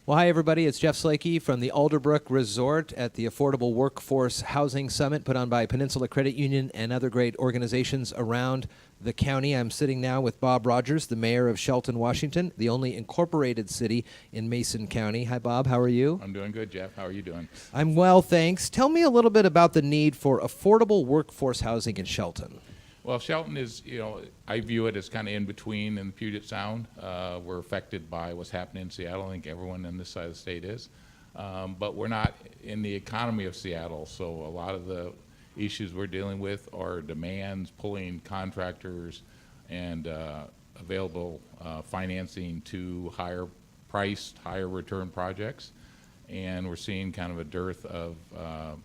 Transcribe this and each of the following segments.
Well, hi, everybody. It's Jeff Slakey from the Alderbrook Resort at the Affordable Workforce Housing Summit put on by Peninsula Credit Union and other great organizations around the county. I'm sitting now with Bob Rogers, the Mayor of Shelton, Washington, the only incorporated city in Mason County. Hi, Bob. How are you? I'm doing good, Jeff. How are you doing? I'm well, thanks. Tell me a little bit about the need for affordable workforce housing in Shelton. Well, Shelton is, I view it as kind of in between in the Puget Sound. We're affected by what's happening in Seattle. I think everyone on this side of the state is. But we're not in the economy of Seattle, so a lot of the issues we're dealing with are demands, pulling contractors and available financing to higher priced, higher return projects. And we're seeing kind of a dearth of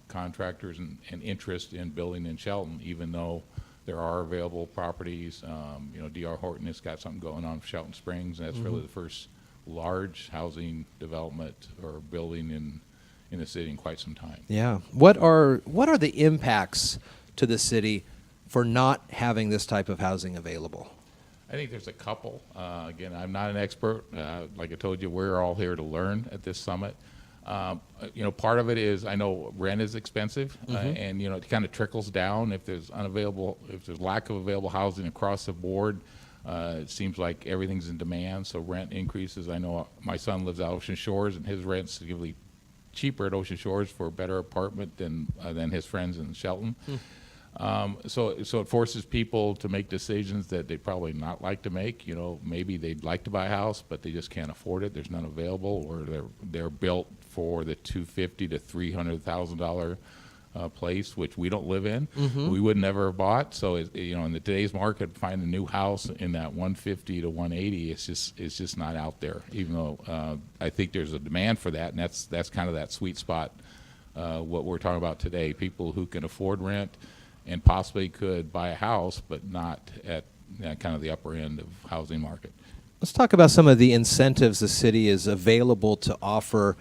contractors and interest in building in Shelton, even though there are available properties. D.R. Horton has got something going on for Shelton Springs, and that's really the first large housing development or building in the city in quite some time. Yeah. What are the impacts to the city for not having this type of housing available? I think there's a couple. Again, I'm not an expert. Like I told you, we're all here to learn at this summit. Part of it is I know rent is expensive, and it kind of trickles down if there's lack of available housing across the board. It seems like everything's in demand, so rent increases. I know my son lives at Ocean Shores, and his rent's significantly cheaper at Ocean Shores for a better apartment than his friends in Shelton. So it forces people to make decisions that they'd probably not like to make. Maybe they'd like to buy a house, but they just can't afford it. There's none available, or they're built for the $250,000 to $300,000 place, which we don't live in. We would never have bought. So in the today's market, find a new house in that 150 to 180, it's just not out there. Even though I think there's a demand for that, and that's kind of that sweet spot. What we're talking about today, people who can afford rent and possibly could buy a house, but not at kind of the upper end of housing market. Let's talk about some of the incentives the city is available to offer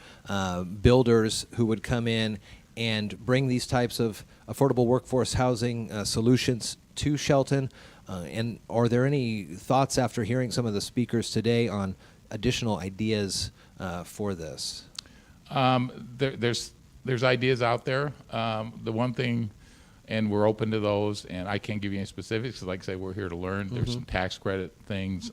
builders who would come in and bring these types of affordable workforce housing solutions to Shelton. And are there any thoughts after hearing some of the speakers today on additional ideas for this? There's ideas out there. The one thing, and we're open to those, and I can't give you any specifics, because like I say, we're here to learn. There's some tax credit things.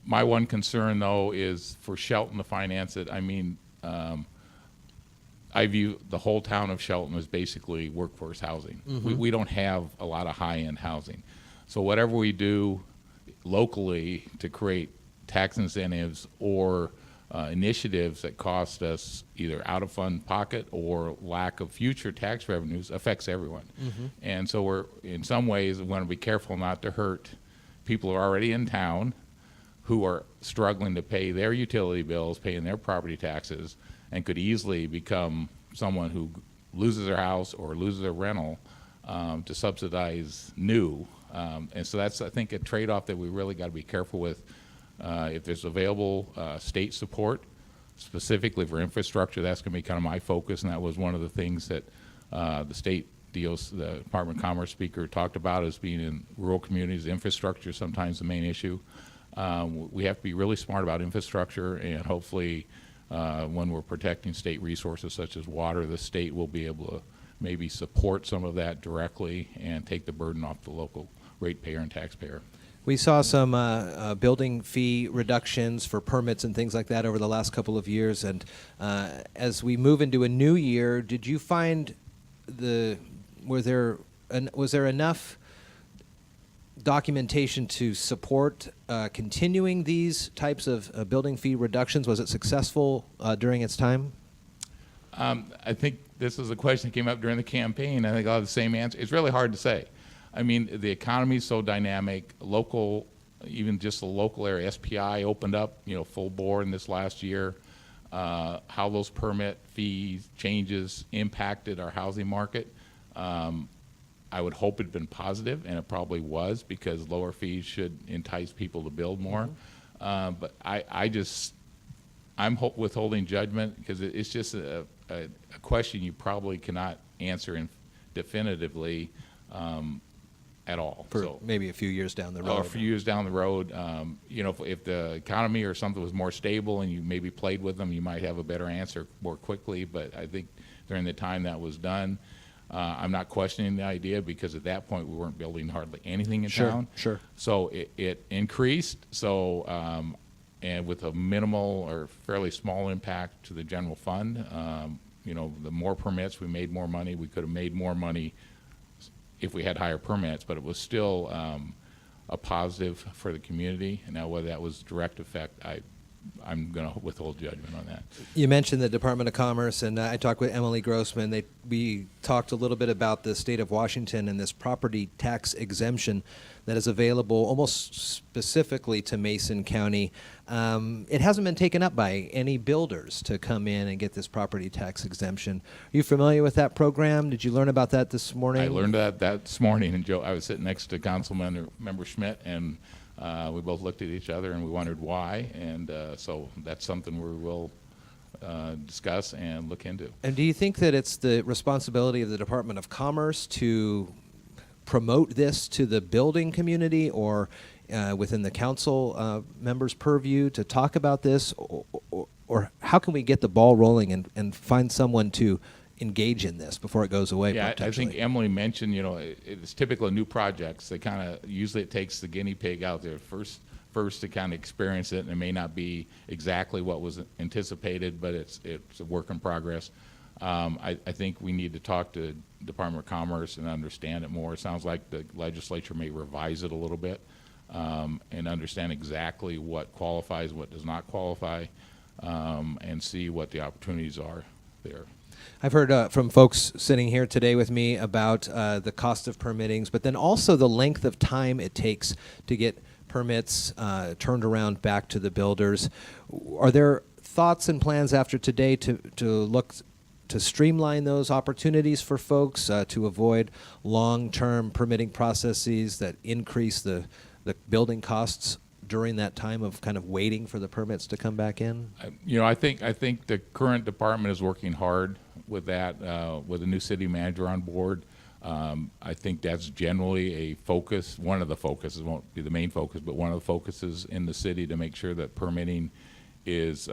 My one concern, though, is for Shelton to finance it. I mean, I view the whole town of Shelton as basically workforce housing. We don't have a lot of high-end housing. So whatever we do locally to create tax incentives or initiatives that cost us either out-of-fund pocket or lack of future tax revenues affects everyone. And so we're, in some ways, we want to be careful not to hurt people who are already in town who are struggling to pay their utility bills, paying their property taxes, and could easily become someone who loses their house or loses their rental to subsidize new. And so that's, I think, a trade-off that we really got to be careful with. If there's available state support, specifically for infrastructure, that's going to be kind of my focus, and that was one of the things that the state DOs, the Department of Commerce speaker, talked about as being in rural communities. Infrastructure is sometimes the main issue. We have to be really smart about infrastructure, and hopefully when we're protecting state resources such as water, the state will be able to maybe support some of that directly and take the burden off the local ratepayer and taxpayer. We saw some building fee reductions for permits and things like that over the last couple of years. And as we move into a new year, did you find was there enough documentation to support continuing these types of building fee reductions? Was it successful during its time? I think this is a question that came up during the campaign. I think I'll have the same answer. It's really hard to say. I mean, the economy is so dynamic. Local, even just the local area, SPI opened up, full bore in this last year. How those permit fees changes impacted our housing market. I would hope it had been positive, and it probably was, because lower fees should entice people to build more. But I'm withholding judgment, because it's just a question you probably cannot answer definitively. at all. For So maybe a few years down the road. or a few years down the road, if the economy or something was more stable and you maybe played with them, you might have a better answer more quickly. But I think during the time that was done, I'm not questioning the idea, because at that point we weren't building hardly anything in town. Sure. So it increased. So and with a minimal or fairly small impact to the general fund, the more permits, we made more money. We could have made more money if we had higher permits, but it was still a positive for the community. And now whether that was direct effect, I'm going to withhold judgment on that. You mentioned the Department of Commerce, and I talked with Emily Grossman. We talked a little bit about the state of Washington and this property tax exemption that is available almost specifically to Mason County. It hasn't been taken up by any builders to come in and get this property tax exemption. Are you familiar with that program? Did you learn about that this morning? I learned that this morning, and Joe, I was sitting next to Councilmember Schmidt, and we both looked at each other and we wondered why, and so that's something we will discuss and look into. And do you think that it's the responsibility of the Department of Commerce to promote this to the building community, or within the council members' purview to talk about this, or how can we get the ball rolling and find someone to engage in this before it goes away? Yeah, I potentially? think Emily mentioned, it's typical of new projects. They usually it takes the guinea pig out there first to kind of experience it, and it may not be exactly what was anticipated, but it's a work in progress. I think we need to talk to Department of Commerce and understand it more. It sounds like the legislature may revise it a little bit and understand exactly what qualifies, what does not qualify, and see what the opportunities are there. I've heard from folks sitting here today with me about the cost of permittings, but then also the length of time it takes to get permits turned around back to the builders. Are there thoughts and plans after today to look to streamline those opportunities for folks to avoid long-term permitting processes that increase the building costs during that time of kind of waiting for the permits to come back in? I think the current department is working hard with that, with a new city manager on board. I think that's generally a focus, one of the focuses, won't be the main focus, but one of the focuses in the city to make sure that permitting is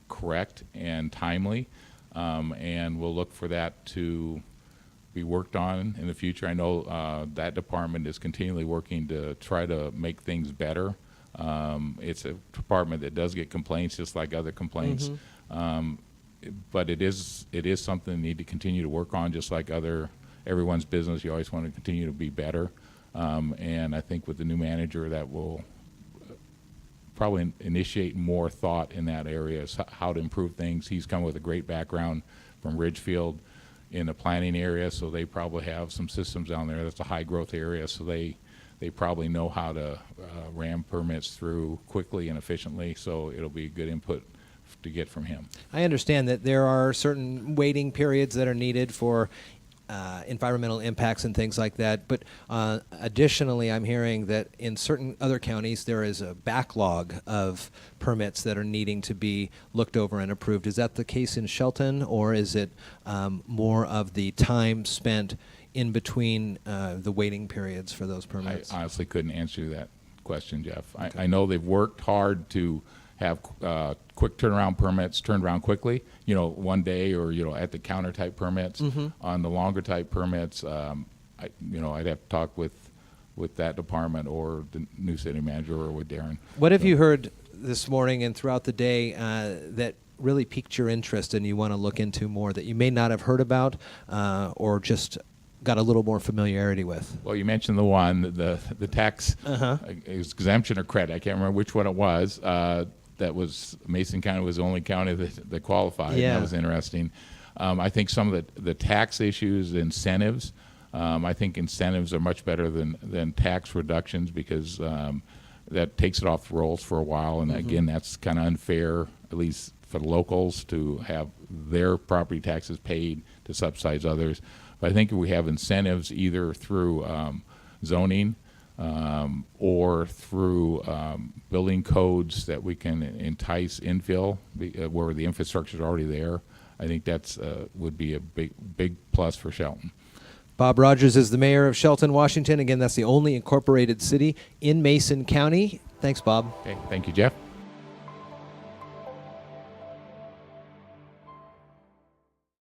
correct and timely. And we'll look for that to be worked on in the future. I know that department is continually working to try to make things better. It's a department that does get complaints, just like other complaints. Mm-hmm. But it is something they need to continue to work on, just like everyone's business. You always want to continue to be better. And I think with the new manager, that will probably initiate more thought in that area, how to improve things. He's come with a great background from Ridgefield in the planning area, so they probably have some systems down there. That's a high growth area, so they probably know how to ram permits through quickly and efficiently, so it'll be good input to get from him. I understand that there are certain waiting periods that are needed for environmental impacts and things like that, but additionally I'm hearing that in certain other counties there is a backlog of permits that are needing to be looked over and approved. Is that the case in Shelton, or is it more of the time spent in between the waiting periods for those permits? I honestly couldn't answer that question, Jeff. Okay. I know they've worked hard to have quick turnaround permits turned around quickly, one day, or at the counter type permits. Mm-hmm. On the longer type permits, I'd have to talk with that department or the new city manager or with Darren. What have you heard this morning and throughout the day that really piqued your interest and you want to look into more, that you may not have heard about or just got a little more familiarity with? Well, you mentioned the one, the tax exemption or credit. I can't remember which one it was. That was Mason County was the only county that qualified. Yeah. That was interesting. I think some of the tax issues, incentives. I think incentives are much better than tax reductions, because that takes it off the rolls for a while. And again, that's kind of unfair, at least for the locals, to have their property taxes paid to subsidize others. But I think if we have incentives either through zoning or through building codes that we can entice infill where the infrastructure is already there, I think that's would be a big plus for Shelton. Bob Rogers is the mayor of Shelton, Washington. Again, that's the only incorporated city in Mason County. Thanks, Bob. Okay, thank you, Jeff.